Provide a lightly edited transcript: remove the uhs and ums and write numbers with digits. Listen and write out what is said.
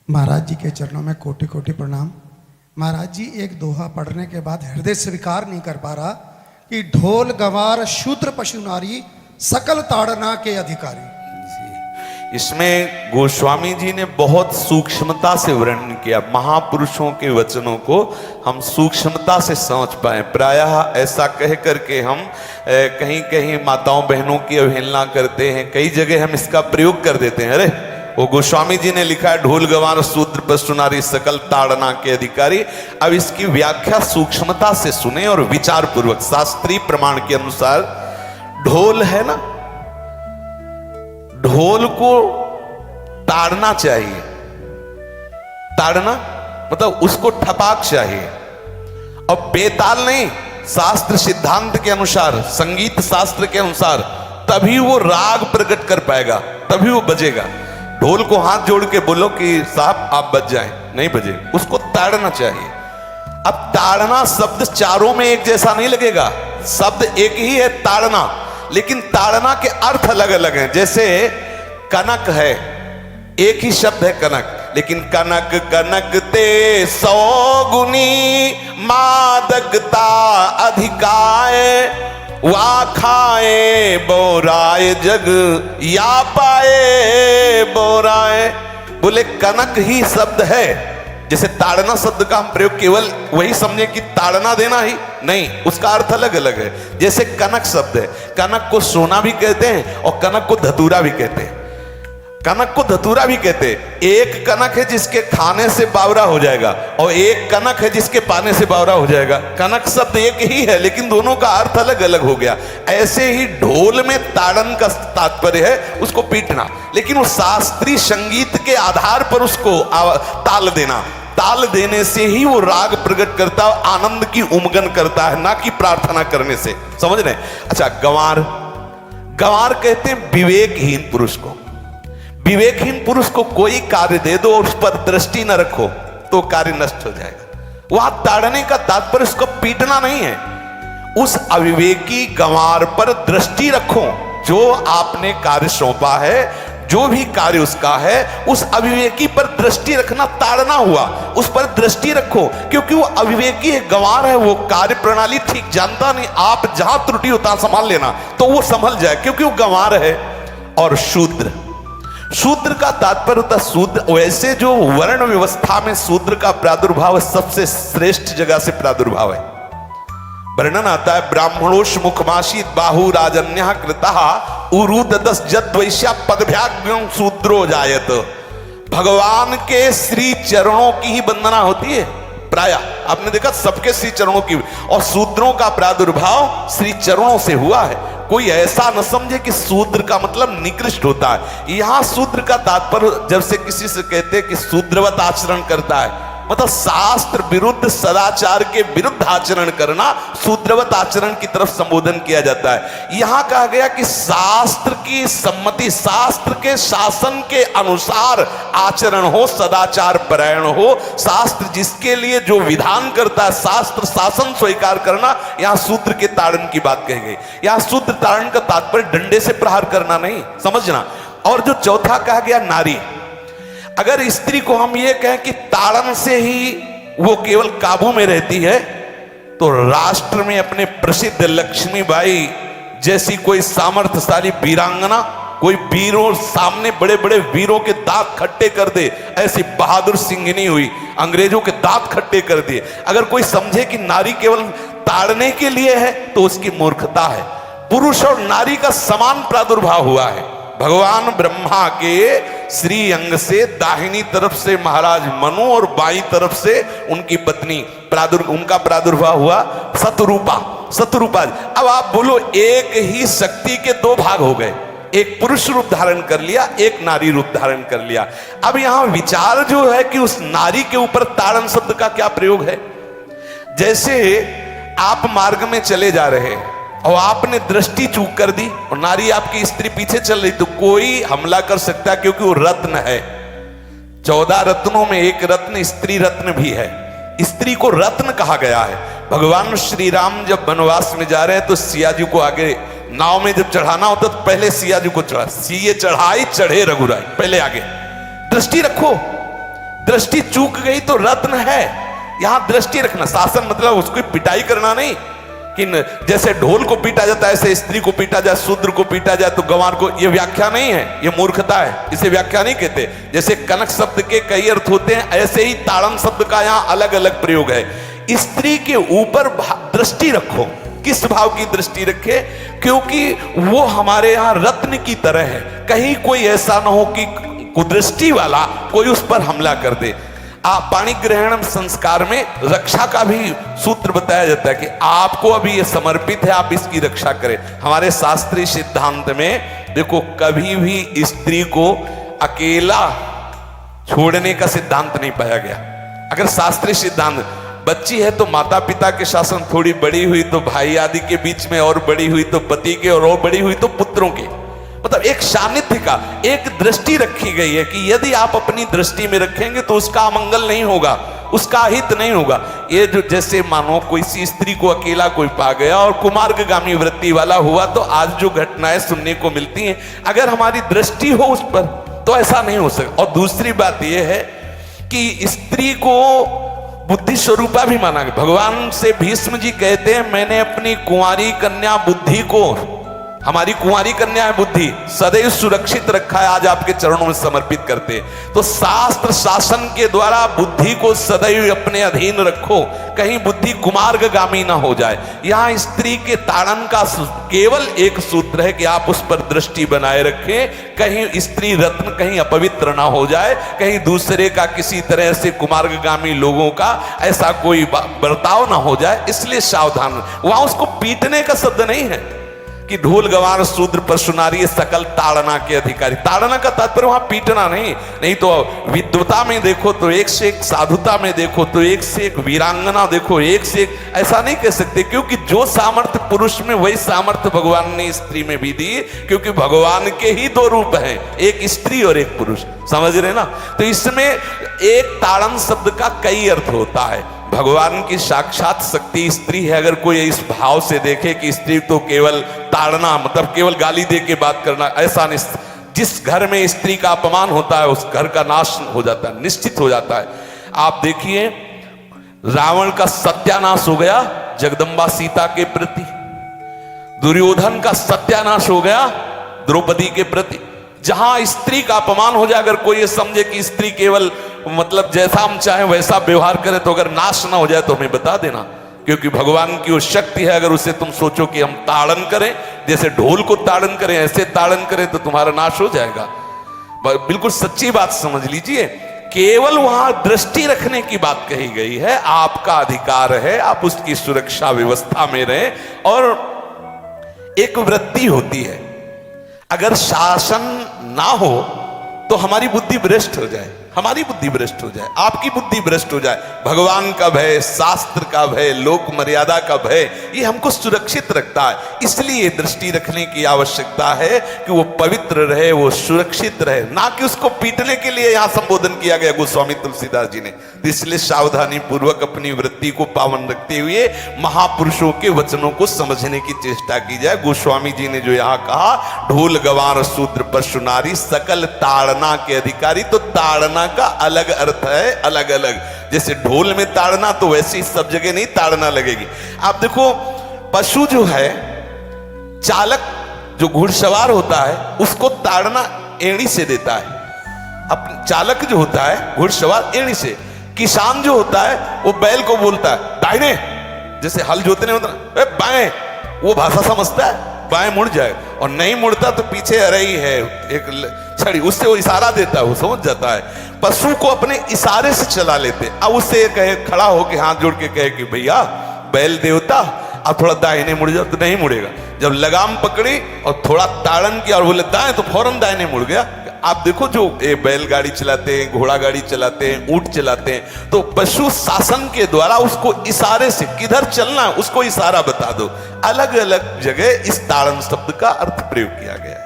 महाराज जी के चरणों में कोटि कोटि प्रणाम। महाराज जी एक दोहा पढ़ने के बाद हृदय स्वीकार नहीं कर पा रहा कि ढोल गंवार शूद्र पशु नारी सकल ताड़ना के अधिकारी। इसमें गोस्वामी जी ने बहुत सूक्ष्मता से वर्णन किया। महापुरुषों के वचनों को हम सूक्ष्मता से समझ पाए। प्रायः ऐसा कह करके हम कहीं कहीं माताओं बहनों की अवहेलना करते हैं, कई जगह हम इसका प्रयोग कर देते हैं। अरे वो गोस्वामी जी ने लिखा है ढोल गंवार शूद्र पशु नारी सकल ताड़ना के अधिकारी। अब इसकी व्याख्या सूक्ष्मता से सुने और विचार पूर्वक। शास्त्रीय प्रमाण के अनुसार ढोल है ना, ढोल को ताड़ना चाहिए। ताड़ना मतलब उसको ठपाक चाहिए और बेताल नहीं। शास्त्र सिद्धांत के अनुसार, संगीत शास्त्र के अनुसार तभी वो राग प्रकट कर पाएगा, तभी वो बजेगा। ढोल को हाथ जोड़ के बोलो कि साहब आप बज जाएं, नहीं बजे, उसको ताड़ना चाहिए। अब ताड़ना शब्द चारों में एक जैसा नहीं लगेगा। शब्द एक ही है ताड़ना, लेकिन ताड़ना के अर्थ अलग अलग हैं। जैसे कनक है, एक ही शब्द है कनक, लेकिन कनक कनक ते 100 गुनी मादकता अधिकाय वा खाए बोराए जग या पाए बोराए। बोले कनक ही शब्द है। जैसे ताड़ना शब्द का हम प्रयोग केवल वही समझे कि ताड़ना देना ही नहीं, उसका अर्थ अलग अलग है। जैसे कनक शब्द है, कनक को सोना भी कहते हैं और कनक को धतूरा भी कहते हैं। कनक को धतूरा भी कहते हैं। एक कनक है जिसके खाने से बावरा हो जाएगा और एक कनक है जिसके पाने से बावरा हो जाएगा। कनक शब्द एक ही है, लेकिन दोनों का अर्थ अलग अलग हो गया। ऐसे ही ढोल में ताड़न का तात्पर्य है उसको पीटना, लेकिन वो शास्त्रीय संगीत के आधार पर उसको ताल देना। ताल देने से ही वो राग प्रकट करता है, आनंद की उमगन करता है, ना कि प्रार्थना करने से। समझ रहे? अच्छा, गंवार, गंवार कहते हैं विवेकहीन पुरुष को। विवेकहीन पुरुष को कोई कार्य दे दो और उस पर दृष्टि न रखो तो कार्य नष्ट हो जाएगा। वहां ताड़ने का तात्पर्य उसको पीटना नहीं है। उस अविवेकी गंवार पर दृष्टि रखो। जो आपने कार्य सौंपा है, जो भी कार्य उसका है, उस अविवेकी पर दृष्टि रखना ताड़ना हुआ। उस पर दृष्टि रखो, क्योंकि वो अविवेकी है, गंवार है, वो कार्य प्रणाली ठीक जानता नहीं। आप जहां त्रुटि होता संभाल लेना तो वो संभल जाए, क्योंकि वो गंवार है। और शूद्र, शूद्र का तात्पर्य होता शूद्र, वैसे जो वर्ण व्यवस्था में शूद्र का प्रादुर्भाव सबसे श्रेष्ठ जगह से प्रादुर्भाव है। वर्णन आता है ब्राह्मणोष मुखमाशी बाहु राजन्य कृतः उरुददस जद वैश्या पदभ्याग्यं शूद्रो जायत। भगवान के श्री चरणों की ही वंदना होती है। प्राय आपने देखा सबके श्री चरणों की, और शूद्रों का प्रादुर्भाव श्री चरणों से हुआ है। कोई ऐसा न समझे कि शूद्र का मतलब निकृष्ट होता है। यहां शूद्र का तात्पर्य जब से किसी से कहते हैं कि शूद्रवत आचरण करता है, मतलब शास्त्र विरुद्ध, सदाचार के विरुद्ध आचरण करना शूद्रवत आचरण की तरफ संबोधन किया जाता है। यहां कहा गया कि शास्त्र की सम्मति, शास्त्र के शासन के अनुसार आचरण हो, सदाचार परायण हो। शास्त्र जिसके लिए जो विधान करता है, शास्त्र शासन स्वीकार करना, यहां शूद्र के ताड़न की बात कही गई। यहां शूद्र ताड़न का तात्पर्य डंडे से प्रहार करना नहीं, समझना। और जो चौथा कहा गया नारी, अगर स्त्री को हम ये कहें कि ताड़न से ही वो केवल काबू में रहती है, तो राष्ट्र में अपने प्रसिद्ध लक्ष्मीबाई जैसी कोई सामर्थ्यशाली वीरांगना, कोई वीरों सामने बड़े बड़े वीरों के दांत खट्टे कर दे, ऐसी बहादुर सिंघनी हुई, अंग्रेजों के दांत खट्टे कर दिए। अगर कोई समझे कि नारी केवल ताड़ने के लिए है तो उसकी मूर्खता है। पुरुष और नारी का समान प्रादुर्भाव हुआ है। भगवान ब्रह्मा के श्री अंग से दाहिनी तरफ से महाराज मनु और बाईं तरफ से उनकी पत्नी उनका प्रादुर्भाव हुआ शतरूपा। शतरूपा, अब आप बोलो एक ही शक्ति के दो भाग हो गए, एक पुरुष रूप धारण कर लिया, एक नारी रूप धारण कर लिया। अब यहां विचार जो है कि उस नारी के ऊपर ताड़न शब्द का क्या प्रयोग है। जैसे आप मार्ग में चले जा रहे हैं और आपने दृष्टि चूक कर दी और नारी आपकी स्त्री पीछे चल रही, तो कोई हमला कर सकता है, क्योंकि वो रत्न है। 14 रत्नों में एक रत्न स्त्री रत्न भी है। स्त्री को रत्न कहा गया है। भगवान श्री राम जब वनवास में जा रहे हैं तो सिया जी को आगे नाव में जब चढ़ाना होता तो पहले सिया जी को चढ़ा, सीए चढ़ाई चढ़े रघुराई, पहले आगे। दृष्टि रखो, दृष्टि चूक गई तो रत्न है, यहां दृष्टि रखना। शासन मतलब उसको पिटाई करना नहीं कि जैसे ढोल को पीटा जाता है ऐसे स्त्री को पीटा जाए, शूद्र को पीटा जाए तो गंवार को, ये व्याख्या नहीं है, ये मूर्खता है, इसे व्याख्या नहीं कहते। जैसे कनक शब्द के कई अर्थ होते हैं, ऐसे ही ताड़न शब्द का यहां अलग अलग प्रयोग है। स्त्री के ऊपर दृष्टि रखो। किस भाव की दृष्टि रखे? क्योंकि वो हमारे यहां रत्न की तरह है, कहीं कोई ऐसा ना हो कि कुदृष्टि वाला कोई उस पर हमला कर दे। पाणी ग्रहण संस्कार में रक्षा का भी सूत्र बताया जाता है कि आपको अभी ये समर्पित है, आप इसकी रक्षा करें। हमारे शास्त्रीय सिद्धांत में देखो, कभी भी स्त्री को अकेला छोड़ने का सिद्धांत नहीं पाया गया। अगर शास्त्रीय सिद्धांत, बच्ची है तो माता पिता के शासन, थोड़ी बड़ी हुई तो भाई आदि के बीच में, और बड़ी हुई तो पति के, और बड़ी हुई तो पुत्रों के, मतलब एक सानिध्य का, एक दृष्टि रखी गई है कि यदि आप अपनी दृष्टि में रखेंगे तो उसका अमंगल नहीं होगा, उसका हित नहीं होगा। ये जो जैसे मानो कोई सी स्त्री को अकेला कोई पा गया और कुमार्गामी वृत्ति वाला हुआ, तो आज जो घटनाएं सुनने को मिलती हैं, अगर हमारी दृष्टि हो उस पर तो ऐसा नहीं हो सकता। और दूसरी बात यह है कि स्त्री को बुद्धि स्वरूपा भी माना गया। भगवान से भीष्म जी कहते हैं, मैंने अपनी कुंवारी कन्या बुद्धि को, हमारी कुंवारी कन्या है बुद्धि, सदैव सुरक्षित रखा है, आज आपके चरणों में समर्पित करते हैं। तो शास्त्र शासन के द्वारा बुद्धि को सदैव अपने अधीन रखो, कहीं बुद्धि कुमार्गामी ना हो जाए। यहां स्त्री के ताड़न का केवल एक सूत्र है कि आप उस पर दृष्टि बनाए रखें, कहीं स्त्री रत्न कहीं अपवित्र ना हो जाए, कहीं दूसरे का किसी तरह से कुमार्गामी लोगों का ऐसा कोई बर्ताव ना हो जाए, इसलिए सावधान। वहां उसको पीटने का शब्द नहीं है कि ढोल गवार शूद्र पशु नारी सकल ताड़ना के अधिकारी। ताड़ना का तात्पर्य वहां पीटना नहीं तो विद्वता में देखो तो एक से एक, साधुता में देखो तो एक से एक, वीरांगना देखो एक से एक, ऐसा नहीं कह सकते, क्योंकि जो सामर्थ्य पुरुष में वही सामर्थ्य भगवान ने स्त्री में भी दी, क्योंकि भगवान के ही दो रूप हैं, एक स्त्री और एक पुरुष, समझ रहे ना। तो इसमें एक ताड़न शब्द का कई अर्थ होता है। भगवान की साक्षात शक्ति स्त्री है। अगर कोई इस भाव से देखे कि स्त्री तो केवल ताड़ना मतलब केवल गाली दे के बात करना, ऐसा नहीं। जिस घर में स्त्री का अपमान होता है उस घर का नाश हो जाता है, निश्चित हो जाता है। आप देखिए, रावण का सत्यानाश हो गया जगदम्बा सीता के प्रति, दुर्योधन का सत्यानाश हो गया द्रौपदी के प्रति। जहां स्त्री का अपमान हो जाए, अगर कोई ये समझे कि स्त्री केवल मतलब जैसा हम चाहे वैसा व्यवहार करे, तो अगर नाश ना हो जाए तो हमें बता देना, क्योंकि भगवान की वो शक्ति है। अगर उसे तुम सोचो कि हम ताड़न करें, जैसे ढोल को ताड़न करें ऐसे ताड़न करें, तो तुम्हारा नाश हो जाएगा। बिल्कुल सच्ची बात समझ लीजिए। केवल वहां दृष्टि रखने की बात कही गई है, आपका अधिकार है, आप उसकी सुरक्षा व्यवस्था में रहें। और एक वृत्ति होती है, अगर शासन ना हो तो हमारी बुद्धि भ्रष्ट हो जाए, हमारी बुद्धि भ्रष्ट हो जाए, आपकी बुद्धि भ्रष्ट हो जाए। भगवान का भय, शास्त्र का भय, लोक मर्यादा का भय, ये हमको सुरक्षित रखता है। इसलिए दृष्टि रखने की आवश्यकता है कि वो पवित्र रहे, वो सुरक्षित रहे, ना कि उसको पीटने के लिए यहां संबोधन किया गया गोस्वामी तुलसीदास जी ने। तो इसलिए सावधानी पूर्वक अपनी वृत्ति को पावन रखते हुए महापुरुषों के वचनों को समझने की चेष्टा की जाए। गोस्वामी जी ने जो यहाँ कहा, ढोल गवार शूद्र पशु नारी सकल ताड़ना के अधिकारी, तो ताड़ना का अलग अर्थ है, अलग अलग। जैसे ढोल में ताड़ना, तो वैसे ही सब जगह नहीं ताड़ना लगेगी। आप देखो, पशु जो है, चालक जो घुड़सवार होता है उसको ताड़ना एड़ी से देता है। अब चालक जो होता है घुड़सवार एड़ी से, किसान जो होता है वो बैल को बोलता है दाहिने, जैसे हल जोतने होता है बाएं, वो भाषा समझता है, बाएं मुड़ जाए, और नहीं मुड़ता तो पीछे अरई है एक छड़ी, उससे वो इशारा देता है, वो समझ जाता है। पशु को अपने इशारे से चला लेते। अब उससे कहे, खड़ा होकर हाथ जोड़ के कहे कि भैया बैल देवता अब थोड़ा दाहिने मुड़ जाओ, तो नहीं मुड़ेगा। जब लगाम पकड़ी और थोड़ा ताड़न किया और बोले दाएं, तो फौरन दाहिने मुड़ गया। आप देखो, जो बैलगाड़ी चलाते हैं, घोड़ा गाड़ी चलाते हैं, ऊंट चलाते हैं, तो पशु शासन के द्वारा उसको इशारे से किधर चलना है उसको इशारा बता दो। अलग अलग जगह इस ताड़न शब्द का अर्थ प्रयोग किया गया है।